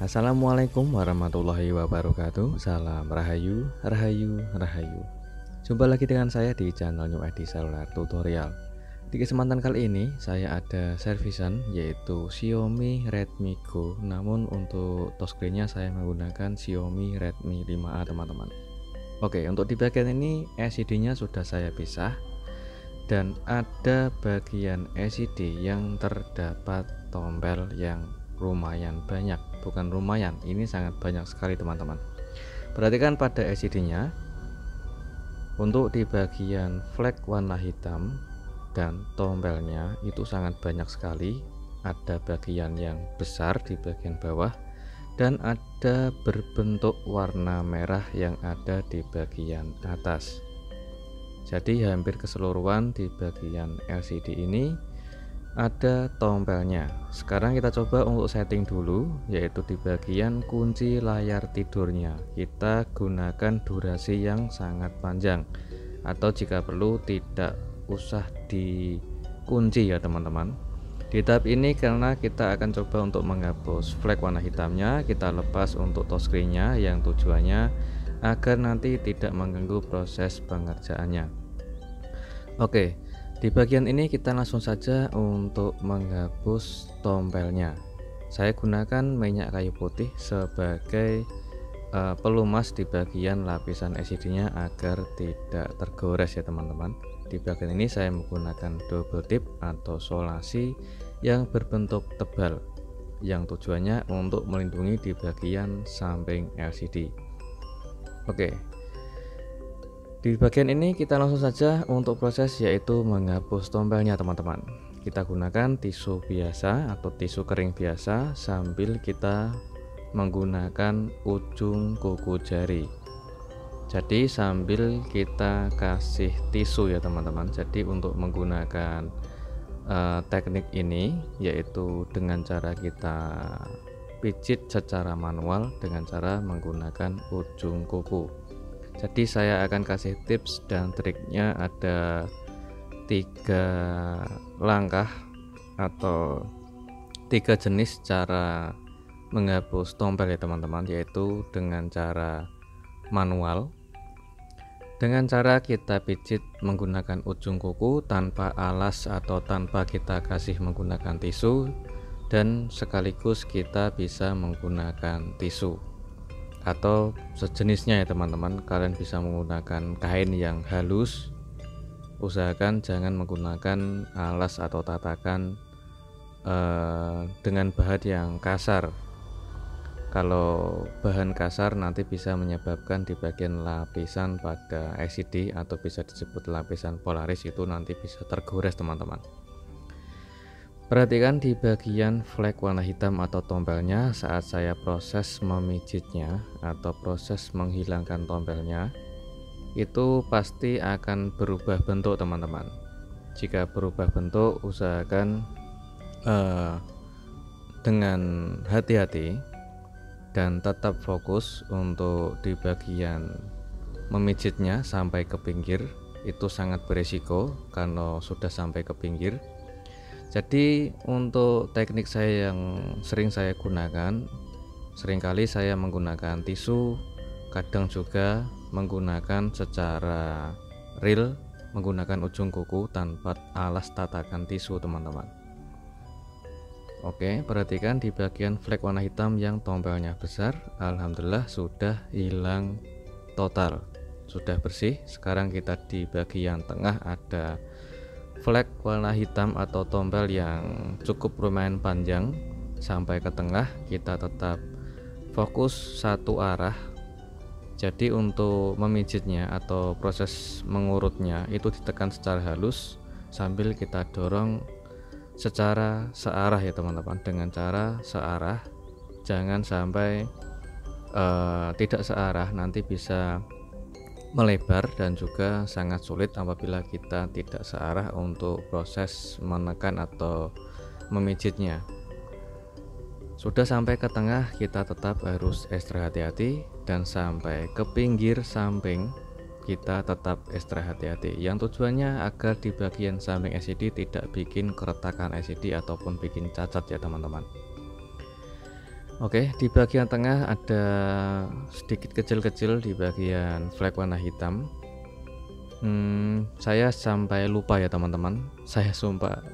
Assalamualaikum warahmatullahi wabarakatuh. Salam Rahayu, Rahayu, Rahayu. Jumpa lagi dengan saya di channel New ID Cellular Tutorial. Di kesempatan kali ini saya ada servisan yaitu Xiaomi Redmi Go. Namun untuk touchscreen-nya saya menggunakan Xiaomi Redmi 5A teman-teman. Oke, untuk di bagian ini LCD-nya sudah saya pisah dan ada bagian LCD yang terdapat tombel yang lumayan banyak, bukan lumayan, ini sangat banyak sekali teman-teman. Perhatikan pada LCD-nya, untuk di bagian flag warna hitam dan tombelnya itu sangat banyak sekali. Ada bagian yang besar di bagian bawah dan ada berbentuk warna merah yang ada di bagian atas. Jadi hampir keseluruhan di bagian LCD ini ada tombelnya. Sekarang kita coba untuk setting dulu, yaitu di bagian kunci layar tidurnya. Kita gunakan durasi yang sangat panjang, atau jika perlu tidak usah dikunci ya teman-teman. Di tahap ini karena kita akan coba untuk menghapus flag warna hitamnya, kita lepas untuk touchscreen-nya yang tujuannya agar nanti tidak mengganggu proses pengerjaannya. Oke, di bagian ini kita langsung saja untuk menghapus tombelnya. Saya gunakan minyak kayu putih sebagai pelumas di bagian lapisan LCD-nya agar tidak tergores ya teman-teman. Di bagian ini saya menggunakan double tip atau solasi yang berbentuk tebal, yang tujuannya untuk melindungi di bagian samping LCD. Oke. Di bagian ini kita langsung saja untuk proses yaitu menghapus tombelnya teman-teman. Kita gunakan tisu biasa atau tisu kering biasa sambil kita menggunakan ujung kuku jari. Jadi sambil kita kasih tisu ya teman-teman. Jadi untuk menggunakan teknik ini yaitu dengan cara kita pijit secara manual dengan cara menggunakan ujung kuku. Jadi saya akan kasih tips dan triknya, ada 3 langkah atau 3 jenis cara menghapus tombel ya teman-teman, yaitu dengan cara manual, dengan cara kita pijit menggunakan ujung kuku tanpa alas atau tanpa kita kasih menggunakan tisu, dan sekaligus kita bisa menggunakan tisu atau sejenisnya ya teman-teman. Kalian bisa menggunakan kain yang halus, usahakan jangan menggunakan alas atau tatakan dengan bahan yang kasar. Kalau bahan kasar nanti bisa menyebabkan di bagian lapisan pada LCD atau bisa disebut lapisan polaris itu nanti bisa tergores teman-teman. Perhatikan di bagian flag warna hitam atau tombelnya saat saya proses memijitnya atau proses menghilangkan tombelnya, itu pasti akan berubah bentuk teman-teman. Jika berubah bentuk, usahakan dengan hati-hati dan tetap fokus untuk di bagian memijitnya sampai ke pinggir. Itu sangat beresiko kalau sudah sampai ke pinggir. Jadi untuk teknik saya yang sering saya gunakan, seringkali saya menggunakan tisu, kadang juga menggunakan secara real, menggunakan ujung kuku tanpa alas tatakan tisu teman-teman. Oke, perhatikan di bagian flag warna hitam yang tombelnya besar, alhamdulillah sudah hilang total, sudah bersih. Sekarang kita di bagian tengah ada flag warna hitam atau tombel yang cukup lumayan panjang sampai ke tengah. Kita tetap fokus satu arah. Jadi untuk memijitnya atau proses mengurutnya itu ditekan secara halus sambil kita dorong secara searah ya teman-teman, dengan cara searah, jangan sampai tidak searah, nanti bisa melebar dan juga sangat sulit apabila kita tidak searah untuk proses menekan atau memijitnya. Sudah sampai ke tengah, kita tetap harus ekstra hati-hati, dan sampai ke pinggir samping kita tetap ekstra hati-hati, yang tujuannya agar di bagian samping LCD tidak bikin keretakan LCD ataupun bikin cacat ya teman-teman. Oke, di bagian tengah ada sedikit kecil-kecil di bagian flag warna hitam. Saya sampai lupa ya teman-teman. Saya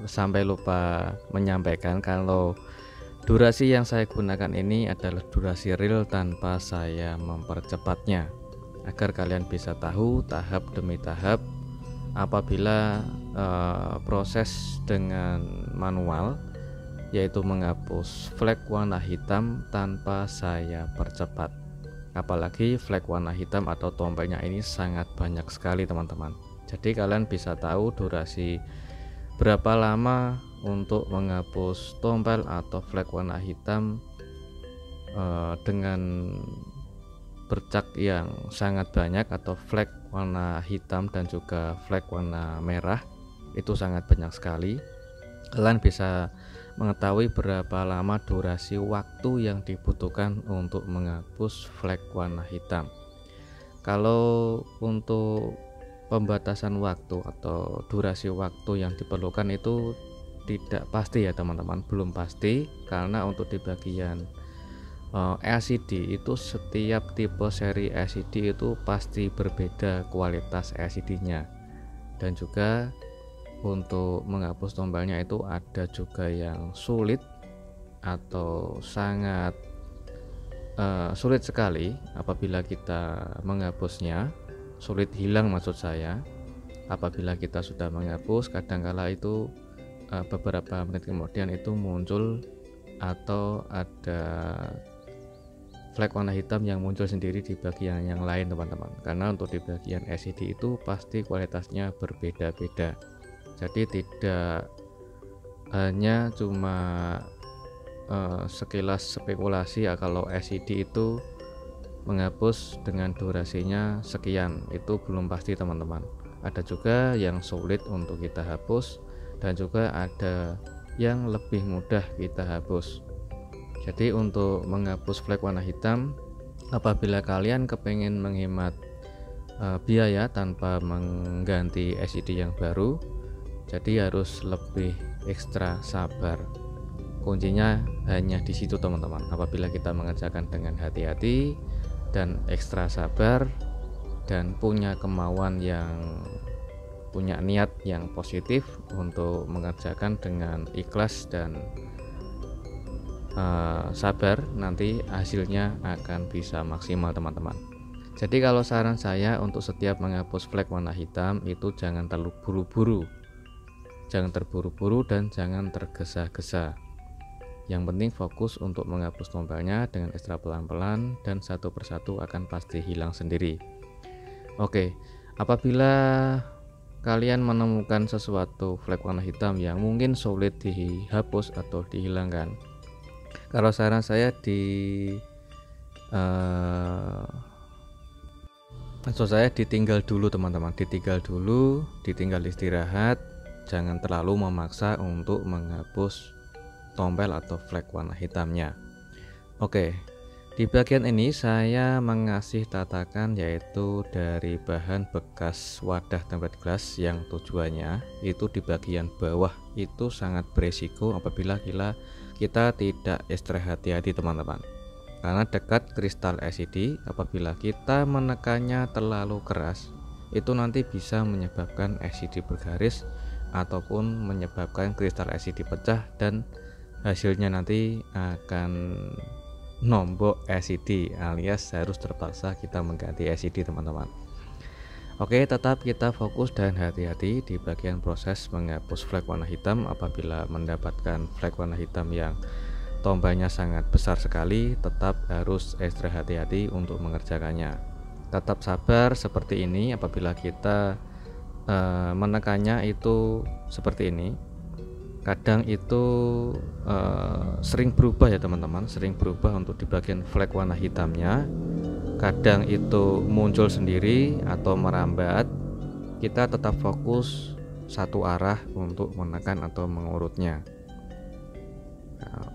sampai lupa menyampaikan kalau durasi yang saya gunakan ini adalah durasi real tanpa saya mempercepatnya, agar kalian bisa tahu tahap demi tahap apabila proses dengan manual, yaitu menghapus flag warna hitam tanpa saya percepat. Apalagi flag warna hitam atau tombelnya ini sangat banyak sekali teman-teman. Jadi kalian bisa tahu durasi berapa lama untuk menghapus tombel atau flag warna hitam dengan bercak yang sangat banyak, atau flag warna hitam dan juga flag warna merah itu sangat banyak sekali. Kalian bisa mengetahui berapa lama durasi waktu yang dibutuhkan untuk menghapus flag warna hitam. Kalau untuk pembatasan waktu atau durasi waktu yang diperlukan itu tidak pasti ya teman-teman, belum pasti, karena untuk di bagian LCD itu setiap tipe seri LCD itu pasti berbeda kualitas LCD-nya, dan juga untuk menghapus tombelnya itu ada juga yang sulit atau sangat sulit sekali apabila kita menghapusnya, sulit hilang maksud saya. Apabila kita sudah menghapus, kadangkala itu beberapa menit kemudian itu muncul atau ada flag warna hitam yang muncul sendiri di bagian yang lain teman-teman, karena untuk di bagian LCD itu pasti kualitasnya berbeda-beda. Jadi tidak hanya cuma sekilas spekulasi ya kalau LCD itu menghapus dengan durasinya sekian, itu belum pasti teman-teman. Ada juga yang sulit untuk kita hapus, dan juga ada yang lebih mudah kita hapus. Jadi untuk menghapus flag warna hitam, apabila kalian kepengen menghemat biaya tanpa mengganti LCD yang baru, jadi harus lebih ekstra sabar. Kuncinya hanya di situ teman-teman. Apabila kita mengerjakan dengan hati-hati dan ekstra sabar dan punya kemauan yang punya niat yang positif untuk mengerjakan dengan ikhlas dan sabar, nanti hasilnya akan bisa maksimal teman-teman. Jadi kalau saran saya untuk setiap menghapus flag warna hitam itu jangan terlalu buru-buru, jangan terburu-buru dan jangan tergesa-gesa. Yang penting fokus untuk menghapus tombelnya dengan ekstra pelan-pelan, dan satu persatu akan pasti hilang sendiri. Oke, apabila kalian menemukan sesuatu flag warna hitam yang mungkin sulit dihapus atau dihilangkan, kalau saran saya ditinggal dulu teman-teman, ditinggal istirahat, jangan terlalu memaksa untuk menghapus tombel atau flag warna hitamnya. Oke, di bagian ini saya mengasih tatakan yaitu dari bahan bekas wadah tempered glass yang tujuannya itu di bagian bawah itu sangat beresiko apabila kita tidak ekstra hati-hati teman-teman, karena dekat kristal LCD apabila kita menekannya terlalu keras itu nanti bisa menyebabkan LCD bergaris ataupun menyebabkan kristal LCD pecah, dan hasilnya nanti akan nombok LCD alias harus terpaksa kita mengganti LCD teman-teman. Oke, tetap kita fokus dan hati-hati di bagian proses menghapus flag warna hitam. Apabila mendapatkan flag warna hitam yang tombelnya sangat besar sekali, tetap harus ekstra hati-hati untuk mengerjakannya. Tetap sabar seperti ini. Apabila kita menekannya itu seperti ini, kadang itu sering berubah ya teman-teman, sering berubah untuk di bagian flag warna hitamnya. Kadang itu muncul sendiri atau merambat. Kita tetap fokus satu arah untuk menekan atau mengurutnya.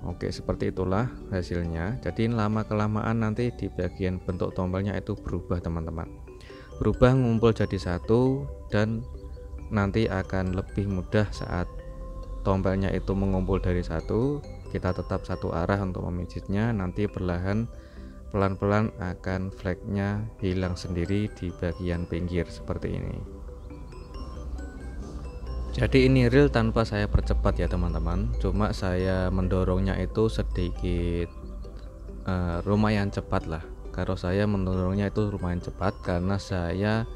Oke, seperti itulah hasilnya. Jadi lama kelamaan nanti di bagian bentuk tombelnya itu berubah teman-teman, berubah ngumpul jadi satu, dan nanti akan lebih mudah saat tombelnya itu mengumpul dari satu, kita tetap satu arah untuk memijitnya, nanti pelan-pelan akan flagnya hilang sendiri di bagian pinggir seperti ini. Jadi ini real tanpa saya percepat ya teman-teman, cuma saya mendorongnya itu sedikit lumayan cepat lah. Kalau saya mendorongnya itu lumayan cepat karena saya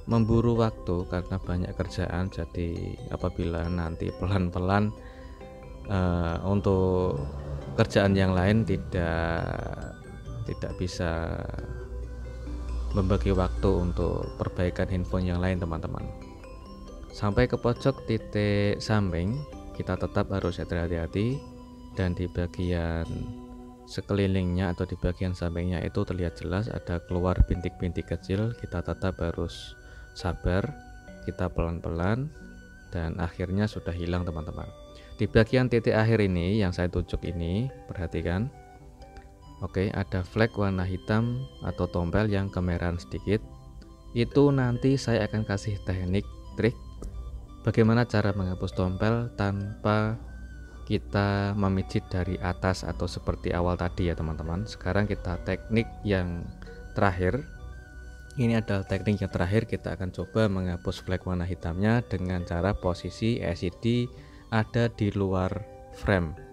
memburu waktu karena banyak kerjaan. Jadi apabila nanti pelan-pelan untuk kerjaan yang lain tidak bisa membagi waktu untuk perbaikan handphone yang lain teman-teman. Sampai ke pojok titik samping kita tetap harus hati-hati, dan di bagian sekelilingnya atau di bagian sampingnya itu terlihat jelas ada keluar bintik-bintik kecil. Kita tetap harus sabar, kita pelan-pelan, dan akhirnya sudah hilang teman-teman. Di bagian titik akhir ini yang saya tunjuk ini, perhatikan. Oke, ada flag warna hitam atau tombel yang kemerahan sedikit. Itu nanti saya akan kasih teknik trik bagaimana cara menghapus tombel tanpa kita memijit dari atas atau seperti awal tadi ya teman-teman. Sekarang kita teknik yang terakhir. Ini adalah teknik yang terakhir, kita akan coba menghapus flag warna hitamnya dengan cara posisi LCD ada di luar frame.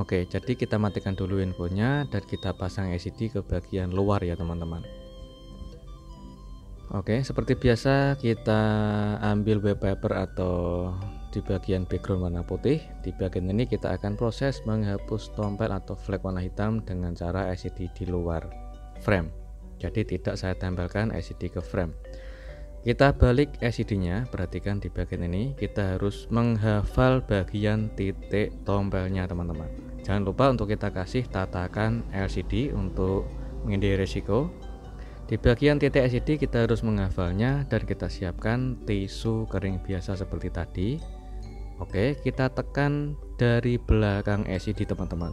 Oke, jadi kita matikan dulu infonya dan kita pasang LCD ke bagian luar ya teman-teman. Oke, seperti biasa kita ambil wallpaper atau di bagian background warna putih. Di bagian ini kita akan proses menghapus tombel atau flag warna hitam dengan cara LCD di luar frame. Jadi tidak saya tempelkan LCD ke frame. Kita balik LCD-nya, perhatikan di bagian ini kita harus menghafal bagian titik tombelnya teman-teman. Jangan lupa untuk kita kasih tatakan LCD untuk menghindari risiko. Di bagian titik LCD kita harus menghafalnya dan kita siapkan tisu kering biasa seperti tadi. Oke, kita tekan dari belakang LCD teman-teman.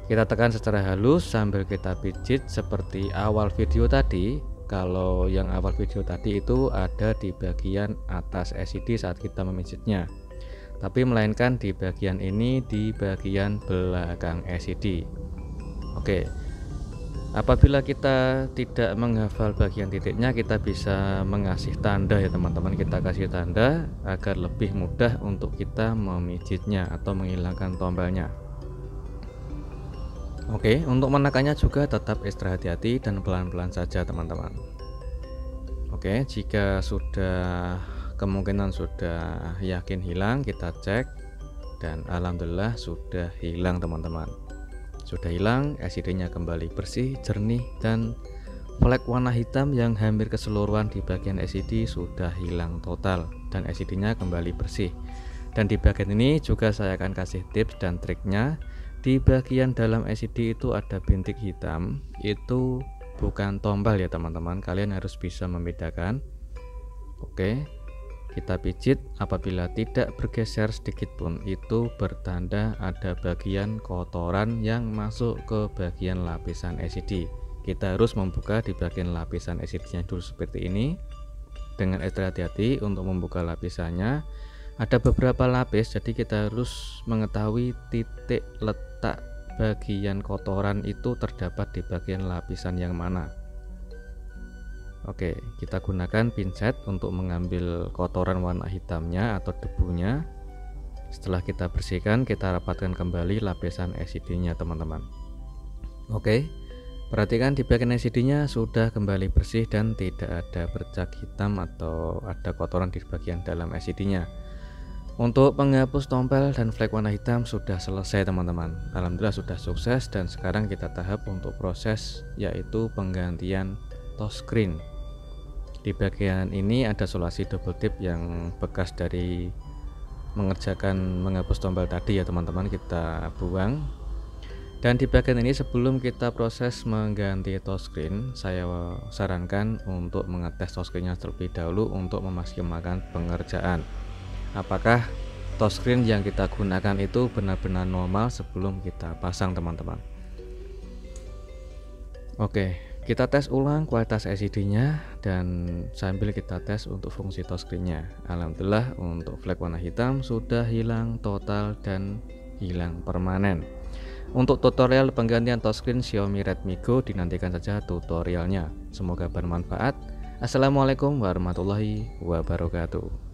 Kita tekan secara halus sambil kita pijit seperti awal video tadi. Kalau yang awal video tadi itu ada di bagian atas LCD saat kita memijitnya, tapi melainkan di bagian ini di bagian belakang LCD. Oke, apabila kita tidak menghafal bagian titiknya, kita bisa mengasih tanda ya teman-teman. Kita kasih tanda agar lebih mudah untuk kita memijitnya atau menghilangkan tombelnya. Oke, untuk menekannya juga tetap ekstra hati-hati dan pelan-pelan saja teman-teman. Oke, jika sudah kemungkinan sudah yakin hilang, kita cek dan alhamdulillah sudah hilang teman-teman. Sudah hilang, LCD-nya kembali bersih, jernih, dan flag warna hitam yang hampir keseluruhan di bagian LCD sudah hilang total dan LCD-nya kembali bersih. Dan di bagian ini juga saya akan kasih tips dan triknya. Di bagian dalam LCD itu ada bintik hitam, itu bukan tombel ya teman-teman, kalian harus bisa membedakan. Oke, kita pijit, apabila tidak bergeser sedikit pun itu bertanda ada bagian kotoran yang masuk ke bagian lapisan LCD. Kita harus membuka di bagian lapisan LCD nya dulu seperti ini. Dengan ekstra hati-hati untuk membuka lapisannya. Ada beberapa lapis, jadi kita harus mengetahui titik letak bagian kotoran itu terdapat di bagian lapisan yang mana. Oke, kita gunakan pinset untuk mengambil kotoran warna hitamnya atau debunya. Setelah kita bersihkan, kita rapatkan kembali lapisan LCD-nya teman-teman. Oke, perhatikan di bagian LCD-nya sudah kembali bersih dan tidak ada bercak hitam atau ada kotoran di bagian dalam LCD-nya. Untuk penghapus tombel dan flag warna hitam sudah selesai teman-teman. Alhamdulillah sudah sukses, dan sekarang kita tahap untuk proses yaitu penggantian touchscreen. Di bagian ini ada solusi double tip yang bekas dari mengerjakan menghapus tombel tadi ya teman-teman, kita buang. Dan di bagian ini sebelum kita proses mengganti touchscreen, saya sarankan untuk mengetes touchscreen-nya terlebih dahulu untuk memaksimalkan pengerjaan. Apakah touchscreen yang kita gunakan itu benar-benar normal sebelum kita pasang teman-teman. Oke, Kita tes ulang kualitas LCD-nya dan sambil kita tes untuk fungsi touchscreen-nya. Alhamdulillah untuk flek warna hitam sudah hilang total dan hilang permanen. Untuk tutorial penggantian touchscreen Xiaomi Redmi Go dinantikan saja tutorialnya. Semoga bermanfaat. Assalamualaikum warahmatullahi wabarakatuh.